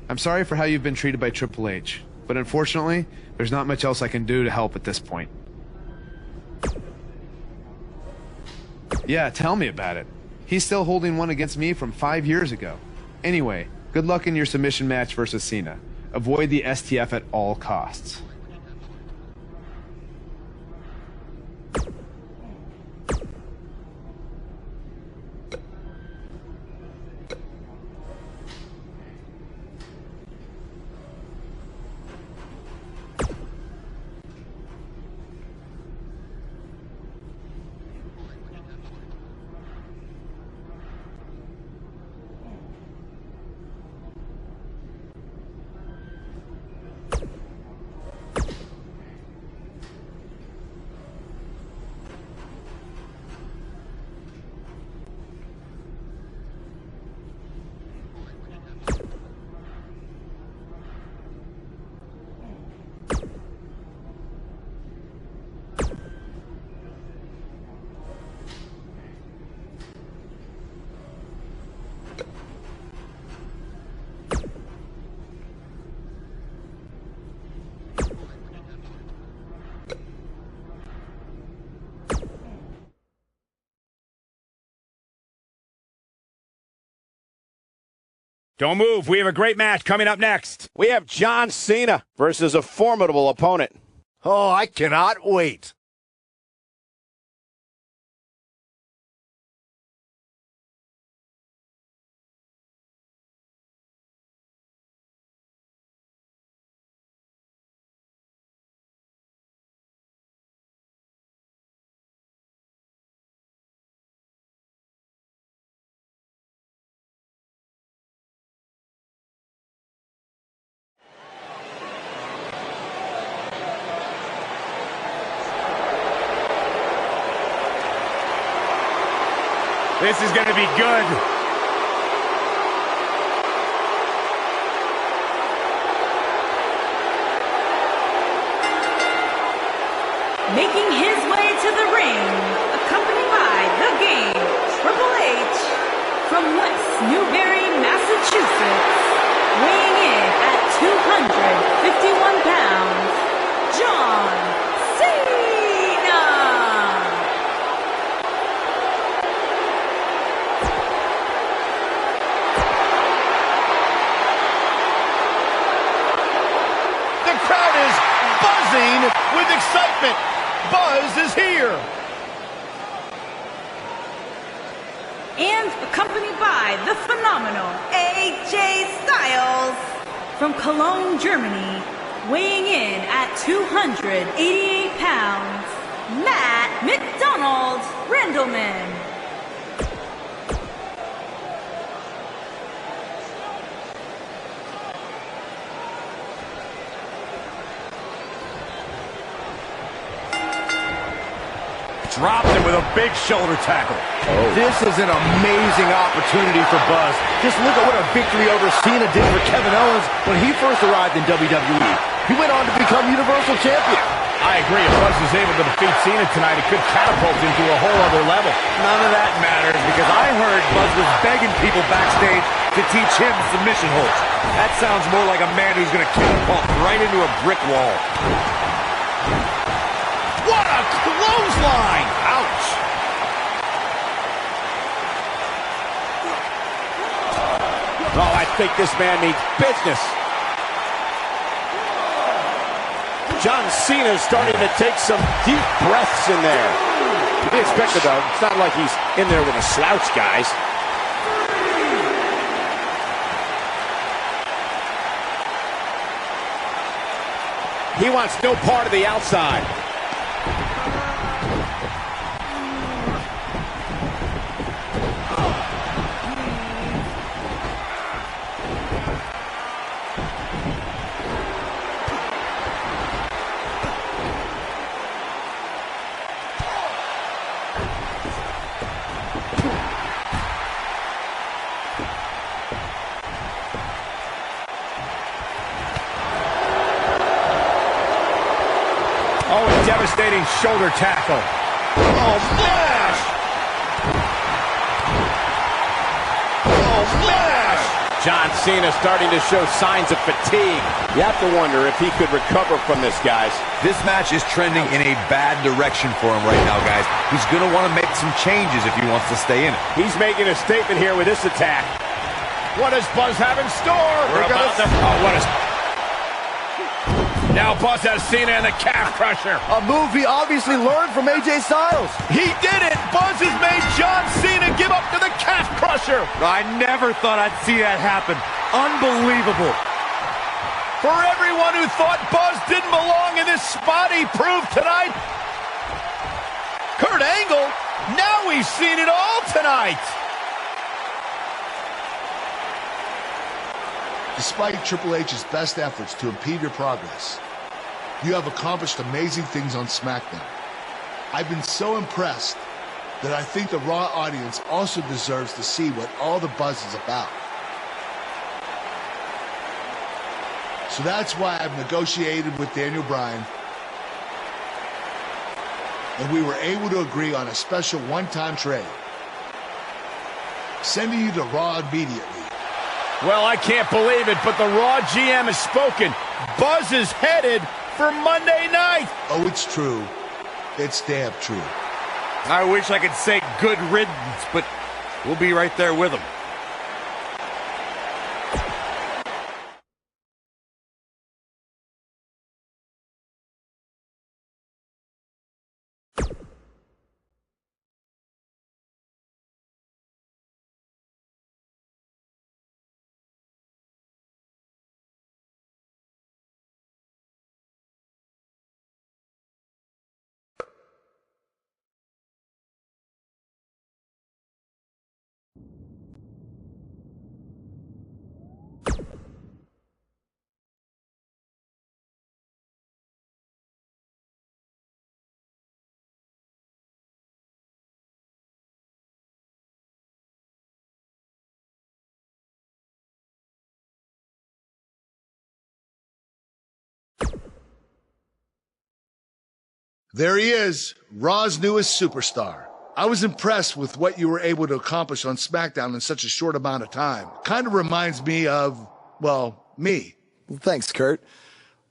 I'm sorry for how you've been treated by Triple H, but unfortunately, there's not much else I can do to help at this point. Yeah, tell me about it. He's still holding one against me from 5 years ago. Anyway, good luck in your submission match versus Cena. Avoid the STF at all costs. Don't move. We have a great match coming up next. We have John Cena versus a formidable opponent. Oh, I cannot wait. This is going to be good. Making his way to the ring, accompanied by The Game, Triple H, from West Newbury, Massachusetts, weighing in at 251 pounds, John Cena! The crowd is buzzing with excitement. Buzz is here. And accompanied by the phenomenal AJ Styles from Cologne, Germany, weighing in at 288 pounds, Matt McDonald Randleman. Dropped him with a big shoulder tackle. This is an amazing opportunity for Buzz. Just look at what a victory over Cena did for Kevin Owens when he first arrived in WWE. He went on to become Universal Champion. I agree. If Buzz is able to defeat Cena tonight, it could catapult him to a whole other level. None of that matters because I heard Buzz was begging people backstage to teach him submission holds. That sounds more like a man who's going to catapult right into a brick wall. What a clothesline! Ouch! Oh, I think this man needs business. John Cena is starting to take some deep breaths in there. To be expected, though. It's not like he's in there with a slouch, guys. He wants no part of the outside. Oh, a devastating shoulder tackle. Oh, smash! Oh, smash! John Cena starting to show signs of fatigue. You have to wonder if he could recover from this, guys. This match is trending in a bad direction for him right now, guys. He's going to want to make some changes if he wants to stay in it. He's making a statement here with this attack. What does Buzz have in store? We're about to... Oh, what is... Now Buzz has Cena in the calf crusher. A move he obviously learned from AJ Styles. He did it! Buzz has made John Cena give up to the calf crusher. I never thought I'd see that happen. Unbelievable. For everyone who thought Buzz didn't belong in this spot, he proved tonight. Kurt Angle, now we've seen it all tonight. Despite Triple H's best efforts to impede your progress, you have accomplished amazing things on SmackDown. I've been so impressed that I think the Raw audience also deserves to see what all the buzz is about. So that's why I've negotiated with Daniel Bryan, and we were able to agree on a special one-time trade, sending you to Raw immediately. Well, I can't believe it, but the Raw GM has spoken. Buzz is headed for Monday night. Oh, it's true. It's damn true. I wish I could say good riddance, but we'll be right there with him. There he is, Raw's newest superstar. I was impressed with what you were able to accomplish on SmackDown in such a short amount of time. Kind of reminds me of, well, me. Well, thanks, Kurt.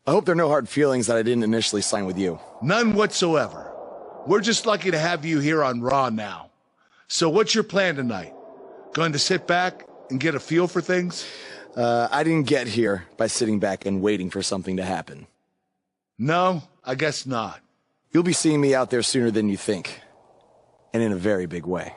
I hope there are no hard feelings that I didn't initially sign with you. None whatsoever. We're just lucky to have you here on Raw now. So what's your plan tonight? Going to sit back and get a feel for things? I didn't get here by sitting back and waiting for something to happen. No, I guess not. You'll be seeing me out there sooner than you think. And in a very big way.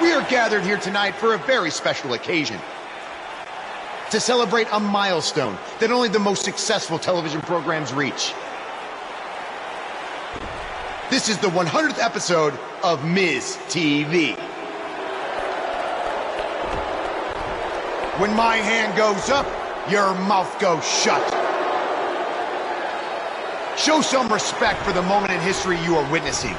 We are gathered here tonight for a very special occasion. To celebrate a milestone that only the most successful television programs reach. This is the 100th episode of Miz TV. When my hand goes up, your mouth goes shut. Show some respect for the moment in history you are witnessing.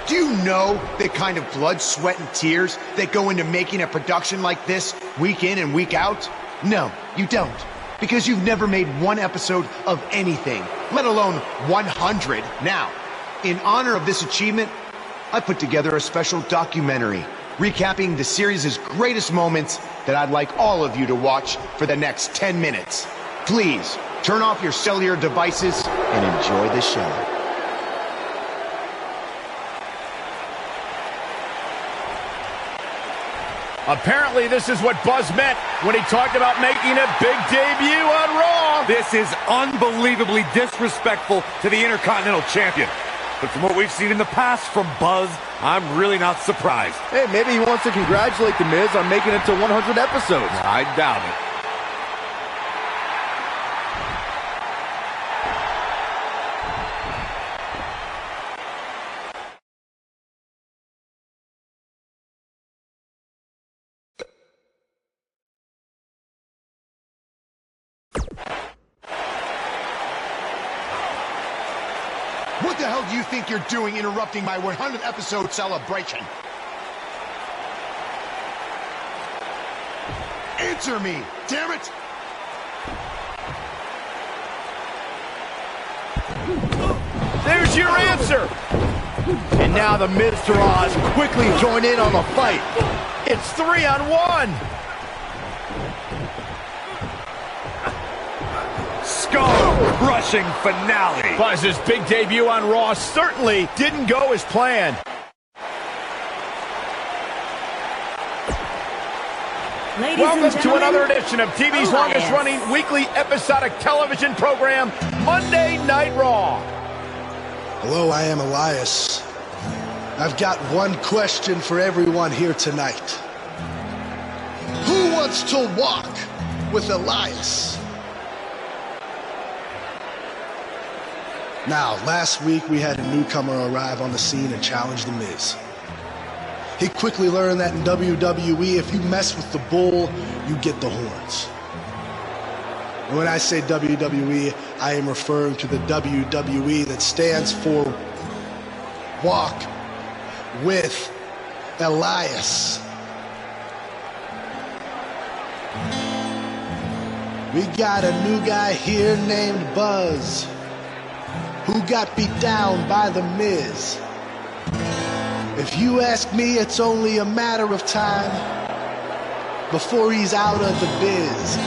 Do you know the kind of blood, sweat, and tears that go into making a production like this week in and week out? No, you don't. Because you've never made one episode of anything, let alone 100. Now, in honor of this achievement, I put together a special documentary recapping the series' greatest moments that I'd like all of you to watch for the next 10 minutes. Please, turn off your cellular devices and enjoy the show. Apparently, this is what Buzz meant when he talked about making a big debut on Raw. This is unbelievably disrespectful to the Intercontinental Champion. But from what we've seen in the past from Buzz, I'm really not surprised. Hey, maybe he wants to congratulate The Miz on making it to 100 episodes. I doubt it. What the hell do you think you're doing interrupting my 100th episode celebration? Answer me, damn it! There's your answer! And now the Miz-Taraj quickly join in on the fight. It's 3-on-1! Skull-crushing finale. Buzz's big debut on Raw certainly didn't go as planned. Ladies Welcome and to gentlemen, another edition of TV's longest-running weekly episodic television program, Monday Night Raw. Hello, I am Elias. I've got one question for everyone here tonight. Who wants to walk with Elias? Now, last week we had a newcomer arrive on the scene and challenge The Miz. He quickly learned that in WWE, if you mess with the bull, you get the horns. And when I say WWE, I am referring to the WWE that stands for Walk with Elias. We got a new guy here named Buzz, who got beat down by The Miz. If you ask me, it's only a matter of time before he's out of the biz.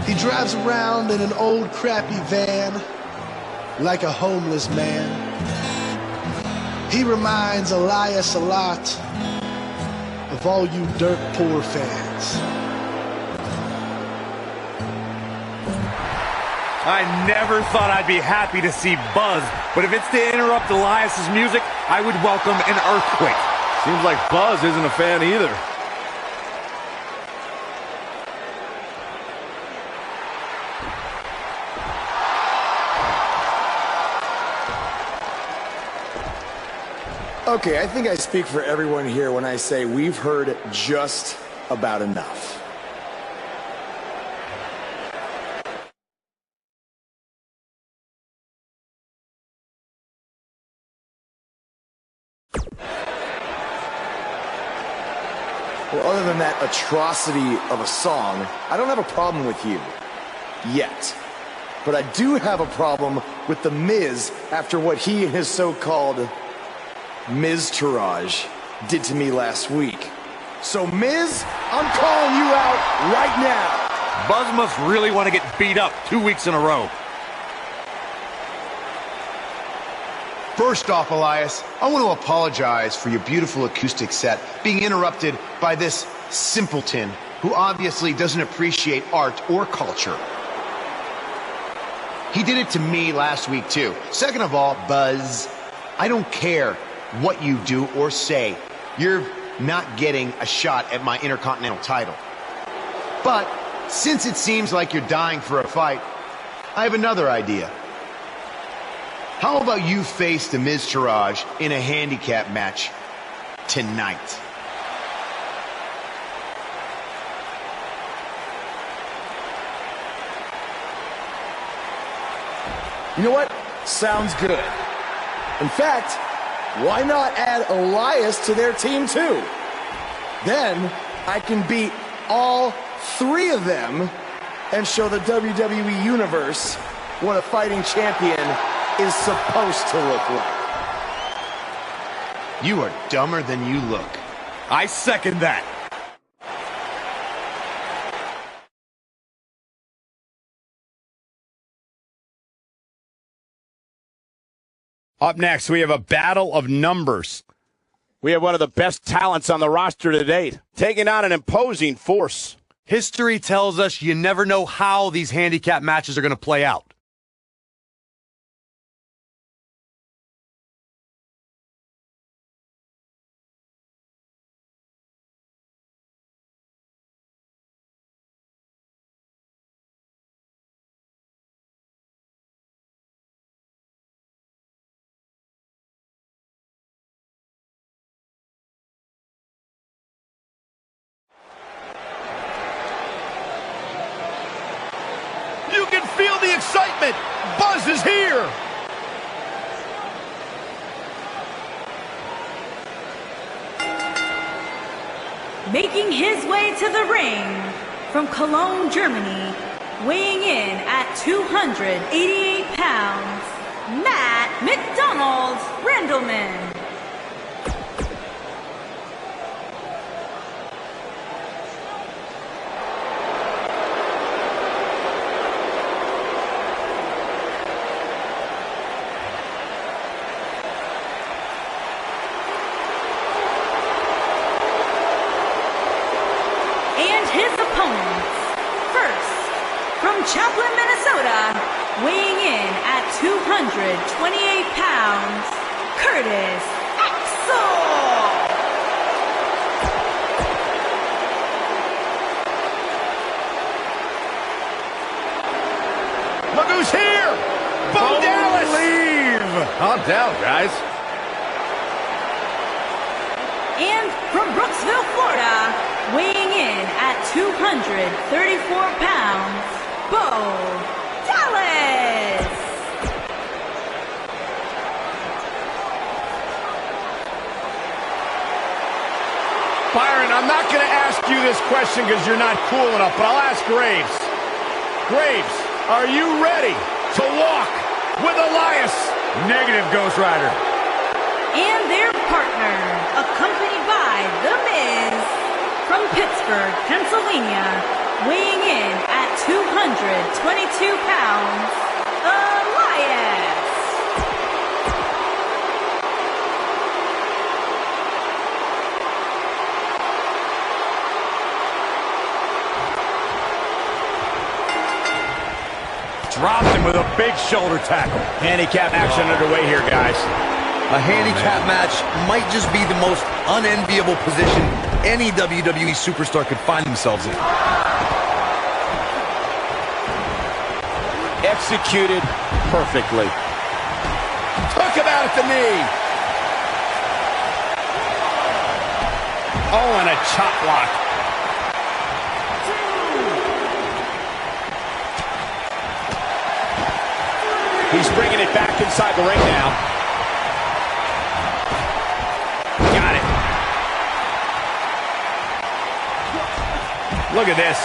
He drives around in an old crappy van like a homeless man. He reminds Elias a lot of all you dirt poor fans. I never thought I'd be happy to see Buzz, but if it's to interrupt Elias's music, I would welcome an earthquake. Seems like Buzz isn't a fan either. Okay, I think I speak for everyone here when I say we've heard just about enough. Well, other than that atrocity of a song, I don't have a problem with you. Yet. But I do have a problem with The Miz after what he and his so-called Miz-Taraj did to me last week. So, Miz, I'm calling you out right now. Buzz must really want to get beat up 2 weeks in a row. First off, Elias, I want to apologize for your beautiful acoustic set being interrupted by this simpleton who obviously doesn't appreciate art or culture. He did it to me last week, too. Second of all, Buzz, I don't care what you do or say. You're not getting a shot at my Intercontinental title. But since it seems like you're dying for a fight, I have another idea. How about you face the Miz-Taraj in a handicap match tonight? You know what? Sounds good. In fact, why not add Elias to their team too? Then I can beat all three of them and show the WWE Universe what a fighting champion is supposed to look like. You are dumber than you look. I second that. Up next, we have a battle of numbers. We have one of the best talents on the roster to date, taking on an imposing force. History tells us you never know how these handicap matches are going to play out. You can feel the excitement. Buzz is here. Making his way to the ring from Cologne, Germany, weighing in at 288 pounds, Matt McDonald Randleman. Chaplin, Minnesota, weighing in at 228 pounds, Curtis Axel. Look who's here! Bo Dallas! Calm down, guys. And from Brooksville, Florida, weighing in at 234 pounds, Bo Dallas! Byron, I'm not going to ask you this question because you're not cool enough, but I'll ask Graves. Graves, are you ready to walk with Elias? Negative, Ghost Rider. And their partner, accompanied by The Miz, from Pittsburgh, Pennsylvania, weighing in at 222 pounds, Elias. Dropped him with a big shoulder tackle. Handicap action underway here, guys. A handicap match might just be the most unenviable position any WWE superstar could find themselves in. Executed perfectly. Took him out at the knee. Oh, and a chop block. He's bringing it back inside the ring now. Got it. Look at this.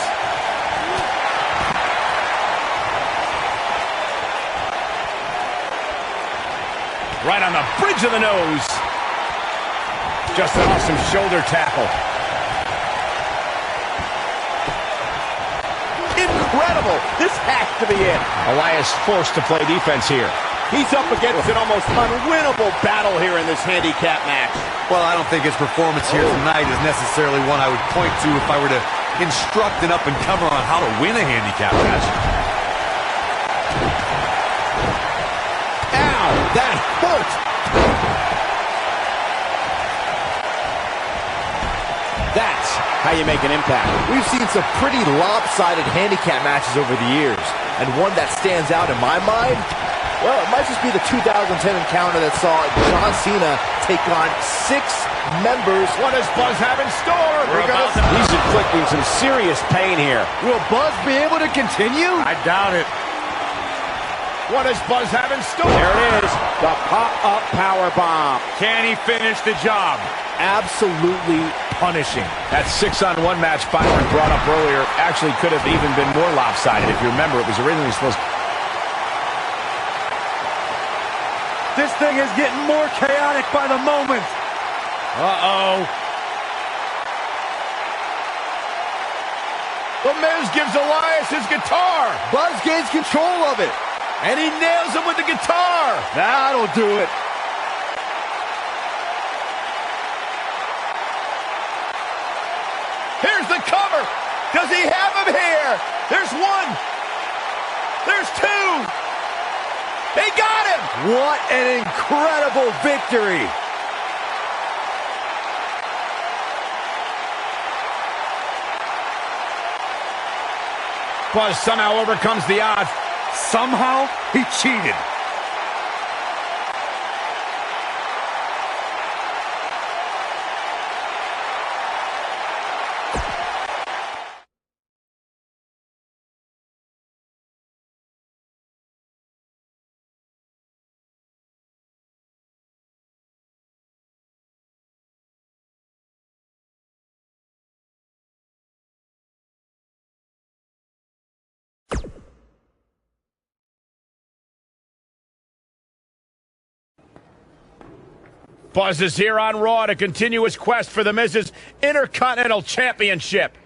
Right on the bridge of the nose. Just an awesome shoulder tackle. Incredible. This has to be it. Elias forced to play defense here. He's up against an almost unwinnable battle here in this handicap match. Well, I don't think his performance here tonight is necessarily one I would point to if I were to instruct an up-and-comer on how to win a handicap match. Ow, that hurt. That's how you make an impact. We've seen some pretty lopsided handicap matches over the years, and one that stands out in my mind, well, it might just be the 2010 encounter that saw John Cena take on 6 members. What does Buzz have in store? He's inflicting some serious pain here. Will Buzz be able to continue? I doubt it. What does Buzz have in store? There it is, the pop-up power bomb. Can he finish the job? Absolutely punishing. That 6-on-1 match Byron brought up earlier actually could have even been more lopsided. If you remember, it was originally supposed to... This thing is getting more chaotic by the moment. Uh-oh. The Miz gives Elias his guitar. Buzz gains control of it. And he nails him with the guitar. That'll do it. Here's the cover. Does he have him here? There's 1. There's 2. They got him. What an incredible victory. Buzz somehow overcomes the odds. Somehow, he cheated. Buzz is here on Raw to continue his quest for the Miz's Intercontinental Championship.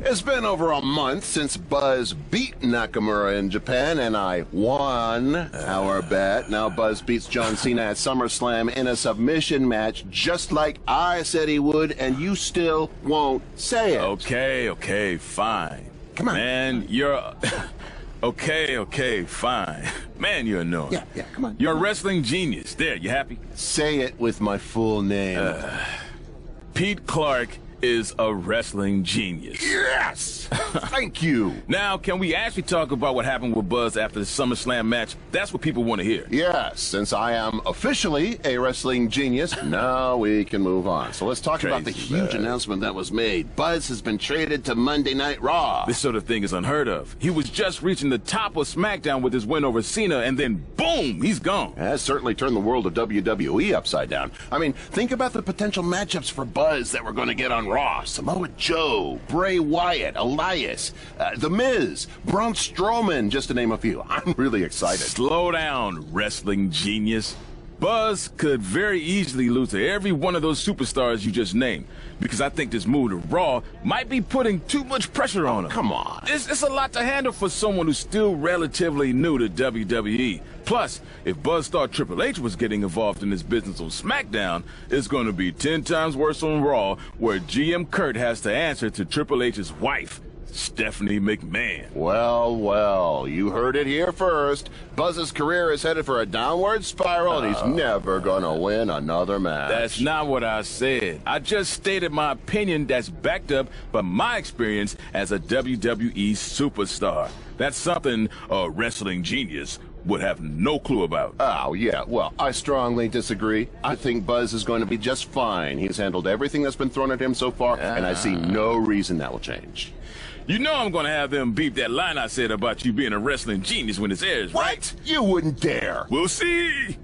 It's been over a month since Buzz beat Nakamura in Japan, and I won our bet. Now Buzz beats John Cena at SummerSlam in a submission match, just like I said he would, and you still won't say it. Okay, fine. Come on. Man, you're... Okay, fine. Man, you're annoying. Yeah, come on. You're a wrestling genius. There, you happy? Say it with my full name. Pete Clark is a wrestling genius. Yes! Thank you. Now, can we actually talk about what happened with Buzz after the SummerSlam match? That's what people want to hear. Yes, since I am officially a wrestling genius, now we can move on. So let's talk about the huge announcement that was made. Buzz has been traded to Monday Night Raw. This sort of thing is unheard of. He was just reaching the top of SmackDown with his win over Cena, and then boom, he's gone. Has certainly turned the world of WWE upside down. I mean, think about the potential matchups for Buzz that we're going to get on Raw. Samoa Joe, Bray Wyatt, Elias, The Miz, Braun Strowman, just to name a few. I'm really excited. Slow down, wrestling genius. Buzz could very easily lose to every one of those superstars you just named, because I think this move to Raw might be putting too much pressure on him. Come on. It's a lot to handle for someone who's still relatively new to WWE. Plus, if Buzz thought Triple H was getting involved in this business on SmackDown, it's going to be 10 times worse on Raw, where GM Kurt has to answer to Triple H's wife, Stephanie McMahon. Well, you heard it here first. Buzz's career is headed for a downward spiral, and he's never gonna win another match. That's not what I said. I just stated my opinion that's backed up by my experience as a WWE superstar. That's something a wrestling genius would have no clue about. Oh, yeah, well, I strongly disagree. I think Buzz is going to be just fine. He's handled everything that's been thrown at him so far, and I see no reason that will change. You know I'm going to have them beep that line I said about you being a wrestling genius when it airs, right? You wouldn't dare. We'll see.